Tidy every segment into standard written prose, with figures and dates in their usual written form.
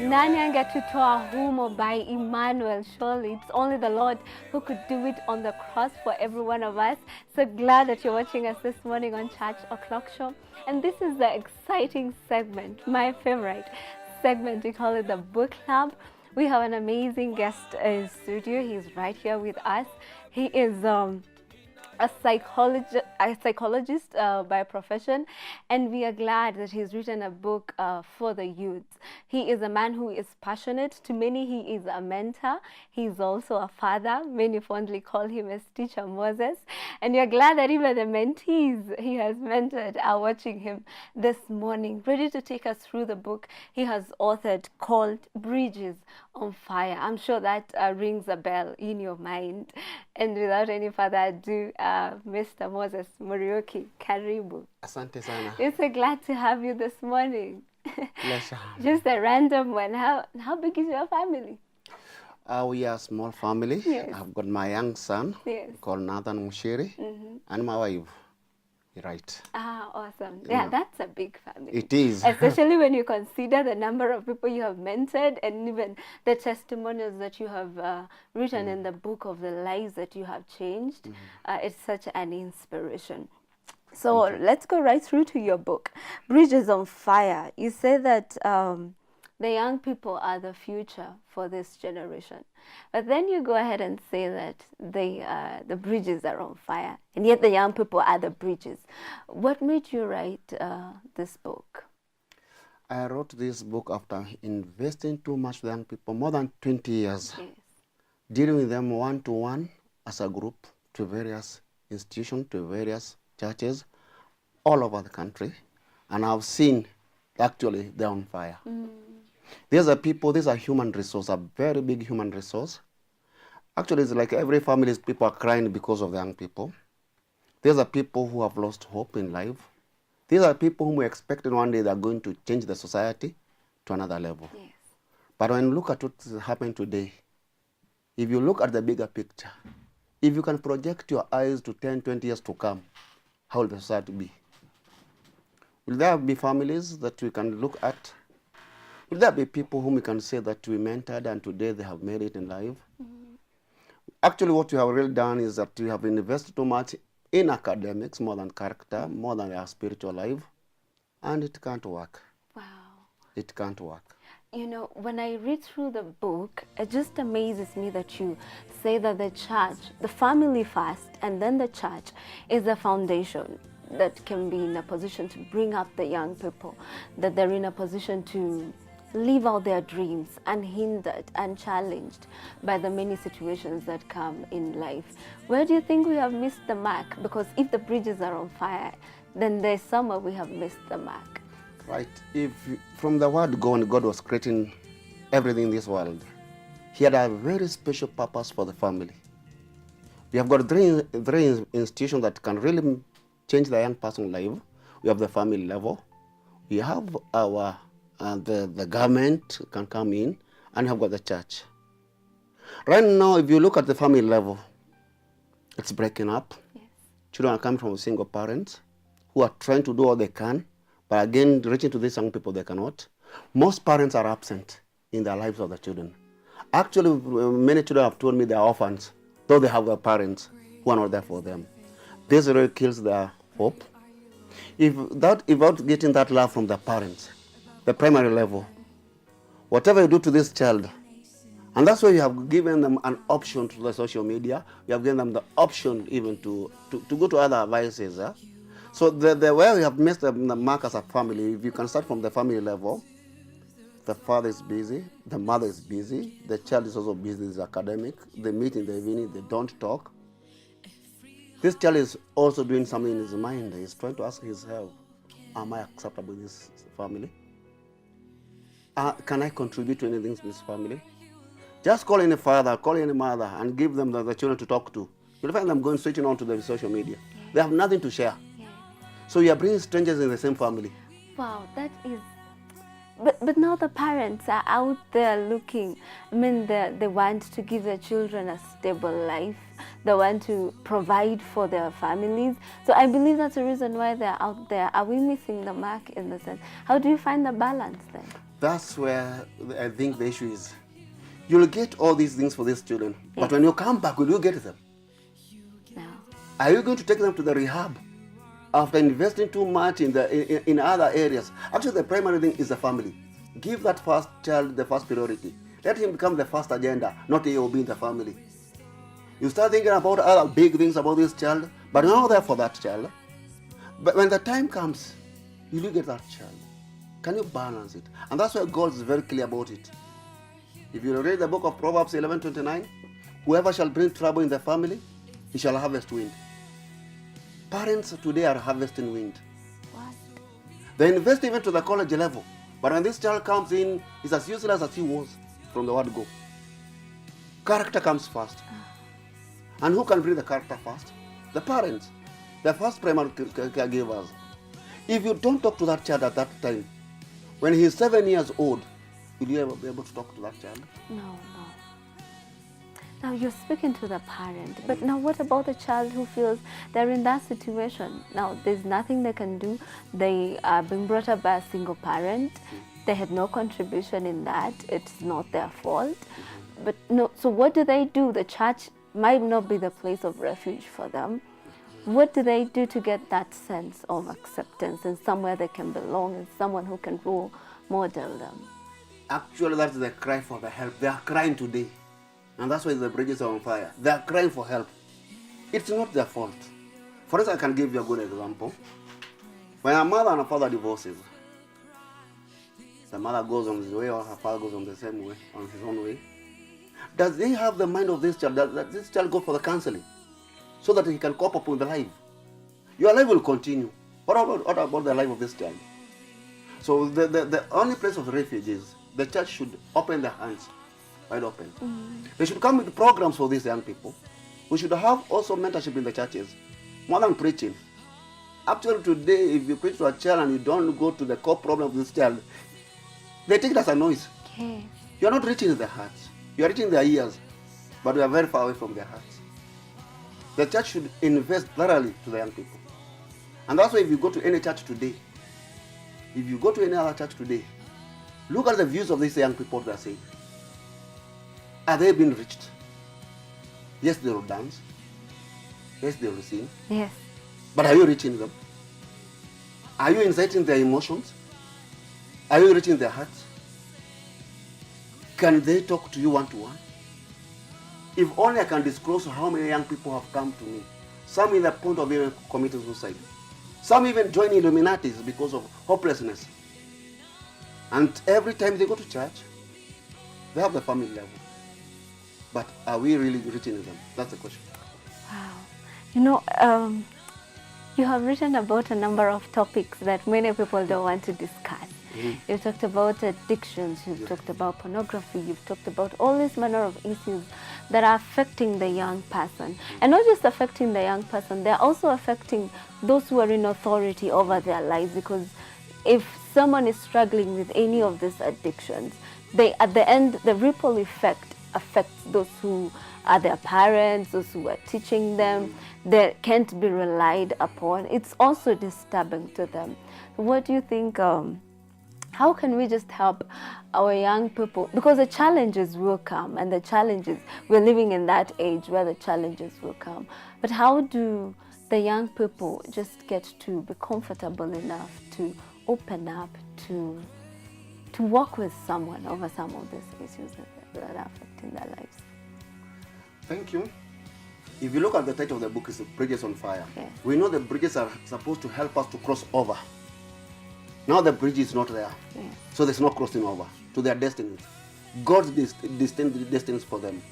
Nani angetutoa humo by Emmanuel. Surely it's only the Lord who could do it on the cross for every one of us. So glad that you're watching us this morning on Church O'Clock Show. And this is the exciting segment, my favorite segment. We call it the Book Club. We have an amazing guest in studio. He's right here with us. He is a psychologist by profession, and we are glad that he's written a book for the youth. He is a man who is passionate. To many, he is a mentor. He's also a father. Many fondly call him as Teacher Moses. And we are glad that even the mentees he has mentored are watching him this morning, ready to take us through the book he has authored called Bridges on Fire. I'm sure that rings a bell in your mind. And without any further ado, Mr. Moses Muriuki, karibu. Asante sana. We're so glad to have you this morning. Pleasure. Just a random one. How big is your family? We are a small family. Yes. I've got my young son called Nathan Mushiri and my wife. Right. Ah, awesome. Yeah, that's a big family. It is. Especially when you consider the number of people you have mentored and even the testimonials that you have written in the book of the lives that you have changed. It's such an inspiration. So let's go right through to your book, Bridges on Fire. You say that the young people are the future for this generation. But then you go ahead and say that the bridges are on fire, and yet the young people are the bridges. What made you write this book? I wrote this book after investing too much with young people, more than 20 years, dealing with them one-to-one as a group to various institutions, to various churches all over the country. And I've seen, actually, they're on fire. These are people, these are human resource, a very big human resource. Actually, it's like every family, people are crying because of the young people. These are people who have lost hope in life. These are people whom we expected one day they're going to change the society to another level. Yes. But when you look at what's happening today, if you look at the bigger picture, if you can project your eyes to 10, 20 years to come, how will the society be? Will there be families that we can look at? Will there be people whom we can say that we mentored and today they have made it in life? Actually, what we have really done is that we have invested too much in academics, more than character, more than our spiritual life, and it can't work. Wow. It can't work. You know, when I read through the book, it just amazes me that you say that the church, the family first, and then the church is the foundation that can be in a position to bring up the young people, that they're in a position to live out their dreams unhindered, unchallenged by the many situations that come in life. Where do you think we have missed the mark? Because if the bridges are on fire, then there's somewhere we have missed the mark. Right. If from the word go, when God was creating everything in this world, He had a very special purpose for the family. We have got three institutions that can really change the young person's life. We have the family level. We have our the government can come in, and you have got the church. Right now, if you look at the family level, it's breaking up. Yes. Children are coming from single parents who are trying to do all they can, but again, reaching to these young people, they cannot. Most parents are absent in the lives of the children. Actually, many children have told me they are orphans, though they have their parents who are not there for them. This really kills their hope. Without getting that love from the parents, the primary level, whatever you do to this child, and that's why you have given them an option to the social media. You have given them the option even to go to other vices. So the way we have missed the mark as a family, if you can start from the family level, the father is busy, the mother is busy, the child is also busy, is academic, they meet in the evening, they don't talk. This child is also doing something in his mind. He's trying to ask his help. Am I acceptable in this family? Can I contribute to anything in this family? Just call any father, call any mother, and give them the children to talk to. You'll find them going switching on to the social media. They have nothing to share. So you are bringing strangers in the same family. Wow, that is But now the parents are out there looking. I mean, they want to give their children a stable life. They want to provide for their families. So I believe that's the reason why they're out there. Are we missing the mark in the sense? How do you find the balance then? That's where I think the issue is. You'll get all these things for these children, but when you come back, will you get them? No. Are you going to take them to the rehab after investing too much in other areas? Actually, the primary thing is the family. Give that first child the first priority. Let him become the first agenda, not he will be in the family. You start thinking about other big things about this child, but you're not there for that child. But when the time comes, you look at that child. Can you balance it? And that's why God is very clear about it. If you read the book of Proverbs 11:29, whoever shall bring trouble in the family, he shall harvest wind. Parents today are harvesting wind. What? They invest even to the college level. But when this child comes in, he's as useless as he was from the word go. Character comes first. And who can bring the character first? The parents. The first primary caregivers. If you don't talk to that child at that time, when he's 7 years old, will you ever be able to talk to that child? No. Now you're speaking to the parent, but now what about the child who feels they're in that situation? Now there's nothing they can do. They are being brought up by a single parent. They had no contribution in that. It's not their fault. But no, so what do? The church might not be the place of refuge for them. What do they do to get that sense of acceptance and somewhere they can belong and someone who can role model them? Actually, that's the cry for the help. They are crying today. And that's why the bridges are on fire. They are crying for help. It's not their fault. For instance, I can give you a good example. When a mother and a father divorces, the mother goes on his way or her father goes on the same way, on his own way. Does they have the mind of this child? Does this child go for the counseling so that he can cope up with the life? Your life will continue. What about the life of this child? So the only place of refuge is the church should open their hands wide open. They should come with programs for these young people. We should have also mentorship in the churches, more than preaching. Actually, today, if you preach to a child and you don't go to the core problem of this child, they take it as a noise. Okay. You are not reaching their hearts. You are reaching their ears, but we are very far away from their hearts. The church should invest thoroughly to the young people. And that's why if you go to any church today, if you go to any other church today, look at the views of these young people that are saying, are they being reached? Yes, they will dance. Yes, they will sing. Yes. But are you reaching them? Are you inciting their emotions? Are you reaching their hearts? Can they talk to you one-to-one? If only I can disclose how many young people have come to me. Some in the point of even committing suicide. Some even join Illuminatis because of hopelessness. And every time they go to church, they have the family level. But are we really reaching them? That's the question. Wow. You know, you have written about a number of topics that many people don't want to discuss. You've talked about addictions, you've talked about pornography, you've talked about all these manner of issues that are affecting the young person. And not just affecting the young person, they're also affecting those who are in authority over their lives, because if someone is struggling with any of these addictions, at the end, the ripple effect affects those who are their parents, those who are teaching them. They can't be relied upon. It's also disturbing to them. What do you think? How can we just help our young people? Because the challenges will come, and the challenges, we're living in that age where the challenges will come. But how do the young people just get to be comfortable enough to open up, to work with someone over some of these issues that are affecting their lives? Thank you. If you look at the title of the book, it's Bridges on Fire. Yes. We know the bridges are supposed to help us to cross over. Now the bridge is not there. Yes. So there's no crossing over to their destinies. God's destinies for them.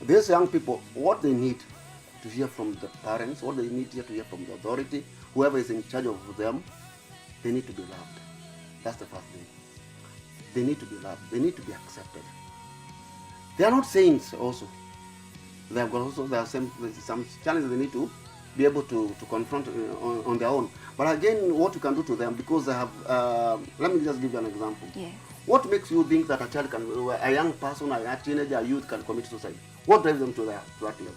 These young people, what they need to hear from the parents, what they need to hear from the authority, whoever is in charge of them, they need to be loved. That's the first thing. They need to be loved. They need to be accepted. They are not saints also. There are some challenges they need to be able to confront on their own. But again, what you can do to them, because they have, let me just give you an example. Yes. What makes you think that a child can, a young person, a teenager, a youth can commit suicide? What drives them to that level?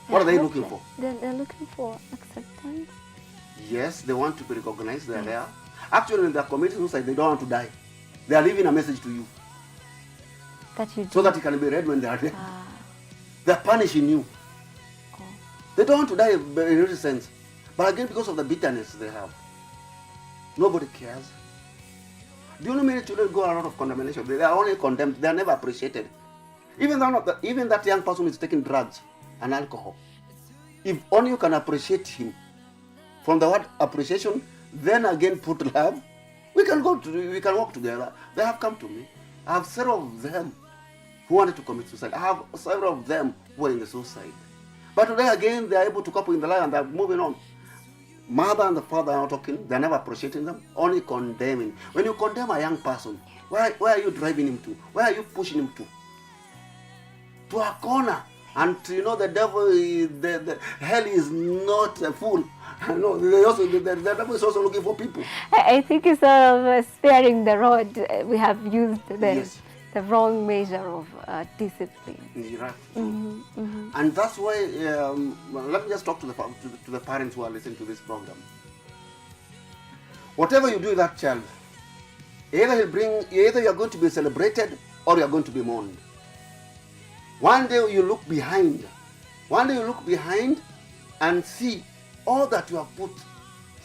What are they looking for? They're looking for acceptance. Yes, they want to be recognized. They're there. Actually, when they're committing suicide, they don't want to die. They are leaving a message to you. That you do. So that it can be read when they are dead. Ah. They're punishing you. Oh. They don't want to die in any sense. But again, because of the bitterness they have. Nobody cares. Do you know many children go a lot of condemnation? They are only condemned. They are never appreciated. Even that young person is taking drugs and alcohol. If only you can appreciate him. From the word appreciation, then again put love. We can work together. They have come to me. I have several of them who wanted to commit suicide. I have several of them who are in the suicide. But today again, they are able to cope in the life and they are moving on. Mother and the father are not talking. They are never appreciating them, only condemning. When you condemn a young person, where are you driving him to? Where are you pushing him to? To a corner. And you know the devil, the hell is not full. No, the devil is also looking for people. I think it's sort of sparing the rod. We have used Yes. the wrong measure of discipline. Right. Mm-hmm, mm-hmm. And that's why, let me just talk to the parents who are listening to this program. Whatever you do with that child, either you're going to be celebrated or you're going to be mourned. One day you look behind. And see all that you have put.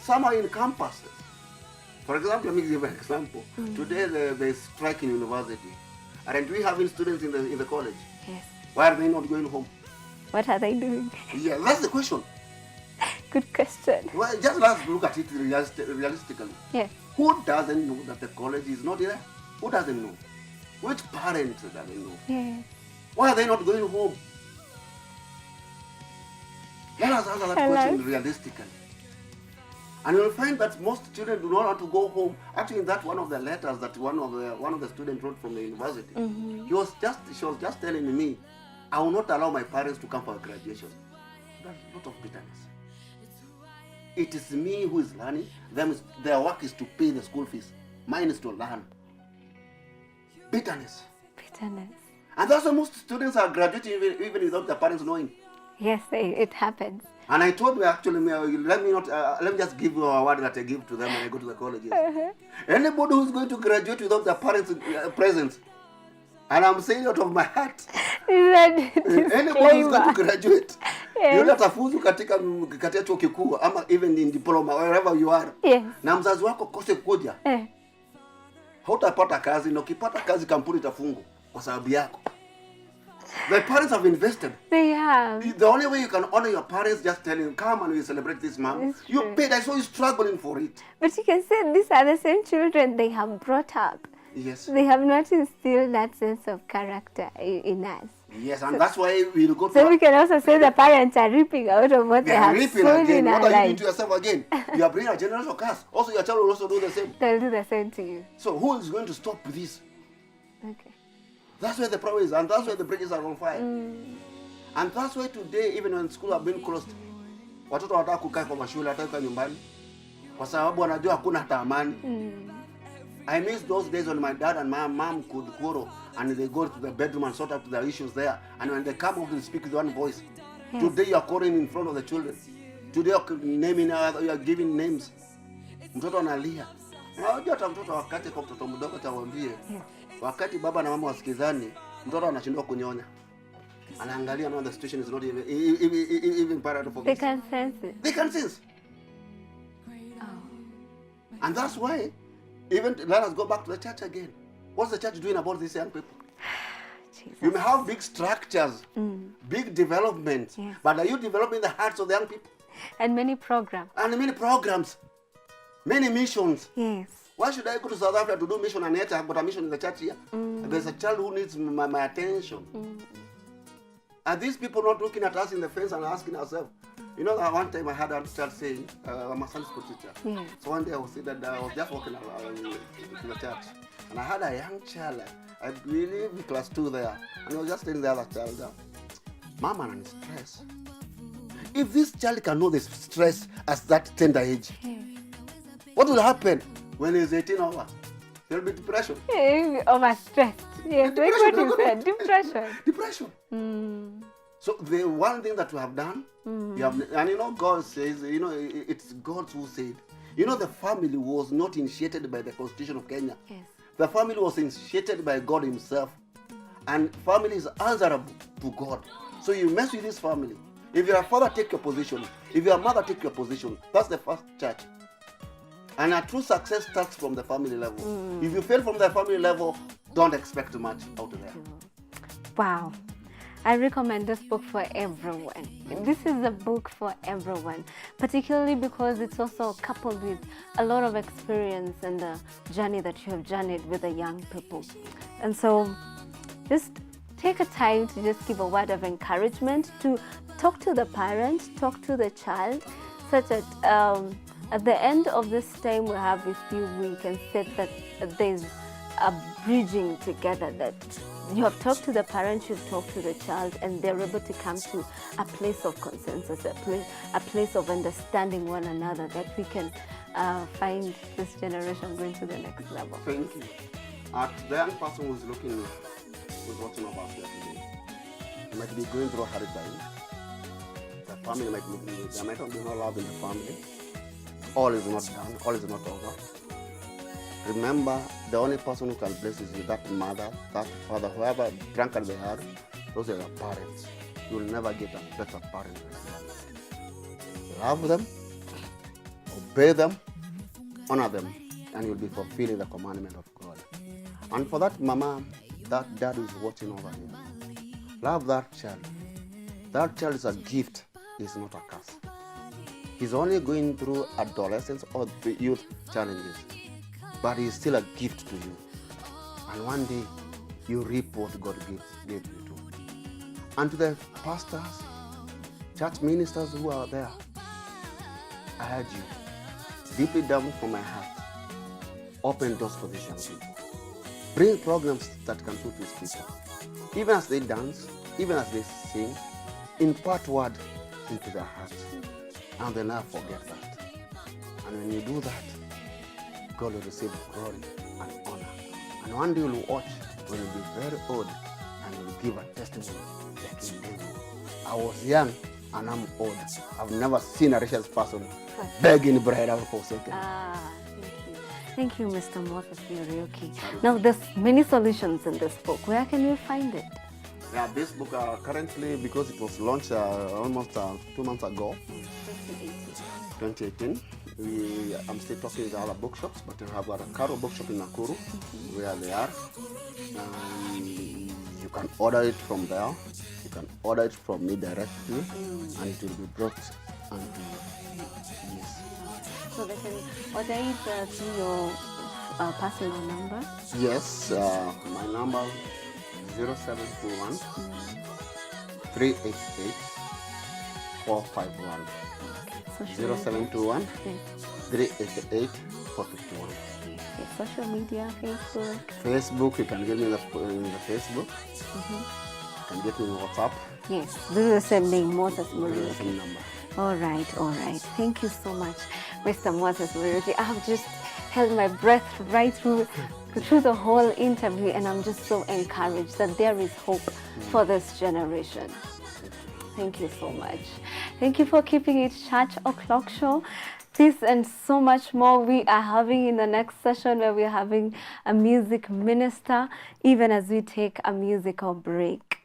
Some are in campuses. For example, let me give an example. Mm-hmm. Today they strike in university. Aren't we having students in the college? Yes. Why are they not going home? What are they doing? Yeah, that's the question. Good question. Well, just let's look at it realistically. Yes. Who doesn't know that the college is not there? Who doesn't know? Which parents doesn't know? Yes. Why are they not going home? Let us answer that question realistically. And you'll find that most children do not want to go home. Actually, that's one of the letters that one of the students wrote from the university. Mm-hmm. She was just telling me, I will not allow my parents to come for graduation. That's a lot of bitterness. It is me who is learning. Their work is to pay the school fees. Mine is to learn. Bitterness. And that's why most students are graduating even without their parents knowing. Yes, it happens. And I told me actually, let me just give you a word that I give to them when I go to the colleges. Anybody who's going to graduate without their parents' presence, and I'm saying out of my heart, anybody who's going to graduate, yule atafuzu katika chuo kikuu ama even in diploma wherever you are. Yes. Na mzazi wako kose kuja. Hautapata kazi, na ukipata kazi kampuni itafungwa kwa sababu yako. The parents have invested. They have. The only way you can honor your parents, just telling them, come and we celebrate this, mom. You paid, I saw you struggling for it. But you can say these are the same children they have brought up. Yes. They have not instilled that sense of character in us. Yes, and that's why we'll go to... So we can also say the parents are reaping out of what they have sown in our life. What are you lives. doing to yourself again? You are bringing a generational curse. Also, your child will also do the same. They'll do the same to you. So who is going to stop this? Okay. That's where the problem is, and that's where the bridges are on fire. And that's why today, even when schools have been closed, watoto wanataka kukaa kwa mashule, wataka nyumbani, kwa sababu wanajua hakuna hata amani. I miss those days when my dad and my mom could quarrel, and they go to the bedroom and sort out their issues there. And when they come out and speak with one voice, today you are quarreling in front of the children. Today you are giving names. Mtoto analia. Unajua hata mtoto wakati kwa mtoto mdogo tawaambie. Wakati baba na mama wasikizani, mtoto anashindwa kunyonya. Anaangalia now the situation is not even parallel for They can sense it. They can sense. Oh. And that's why, even let us go back to the church again. What's the church doing about these young people? Jesus. You may have big structures, big development, but are you developing the hearts of the young people? And many programs. And many programs, many missions. Yes. Why should I go to South Africa to do mission and yet I've got a mission in the church here? There's a child who needs my attention. Are these people not looking at us in the face and asking ourselves? You know, that one time I had a child saying, I'm a Sunday school teacher. Yes. So one day I was just walking around in the church, and I had a young child, I believe in class 2 there, and I was just telling the other child, Mama, I'm stressed. If this child can know the stress at that tender age, Yes. what will happen when he's 18 or what? There will be depression. Overstressed. Yes, like what Depression, you said, depression. Depression. Mm. So the one thing that we have done, you have, and you know, God says, you know, it's God who said, you know, the family was not initiated by the Constitution of Kenya. Yes. The family was initiated by God Himself, and family is answerable to God. So you mess with this family. If your father take your position, if your mother take your position, that's the first church. And a true success starts from the family level. If you fail from the family level, don't expect much out of there. Wow. I recommend this book for everyone. This is a book for everyone, particularly because it's also coupled with a lot of experience in the journey that you have journeyed with the young people. And so just take a time to just give a word of encouragement, to talk to the parent, talk to the child, such that at the end of this time we have with you, we can say that there's a bridging together, that you have talked to the parent, you've talked to the child, and they're able to come to a place of consensus, a place of understanding one another, that we can find this generation going to the next level. Thank you. The young person who's looking, who's watching over us here today, might be going through a hard time. The family might be, there might not be no love in the family. All is not done, all is not over. Remember, the only person who can bless is you, that mother, that father, whoever drunkard they are, those are the parents. You'll never get a better parent than them. Love them, obey them, honor them, and you'll be fulfilling the commandment of God. And for that mama, that dad who is watching over here, love that child. That child is a gift, it's not a curse. He's only going through adolescence or the youth challenges, but he's still a gift to you. And one day, you reap what God gave you to. And to the pastors, church ministers who are there, I urge you, deeply down from my heart, open doors for these young people. Bring programs that can suit these people. Even as they dance, even as they sing, impart word into their hearts. And they'll never forget that. And when you do that, God will receive glory and honor. And one day you'll watch when you'll be very old and you'll give a testimony like King David. I was young and I'm old. I've never seen a righteous person begging bread or forsaken. Thank you, Mr. Moses Muriuki. Now, there's many solutions in this book. Where can we find it? Yeah, this book currently, because it was launched almost 2 months ago, 2018. I'm still talking with other bookshops, but we have got a Karo bookshop in Nakuru, where they are. You can order it from there. You can order it from me directly, and it will be brought. And yes. So they can order it through your personal number? Yes, my number 0721 388 451. 0721 388 451. Social media, Facebook. Facebook, you can get me in the Facebook. You can get me in WhatsApp. Yes, this is the same name, Moses Muriuki. Same number. All right, all right. Thank you so much, Mr. Moses Muriuki. I've just held my breath right through the whole interview, and I'm just so encouraged that there is hope for this generation. Thank you so much. Thank you for keeping it Church O'Clock Show. This and so much more we are having in the next session, where we're having a music minister, even as we take a musical break.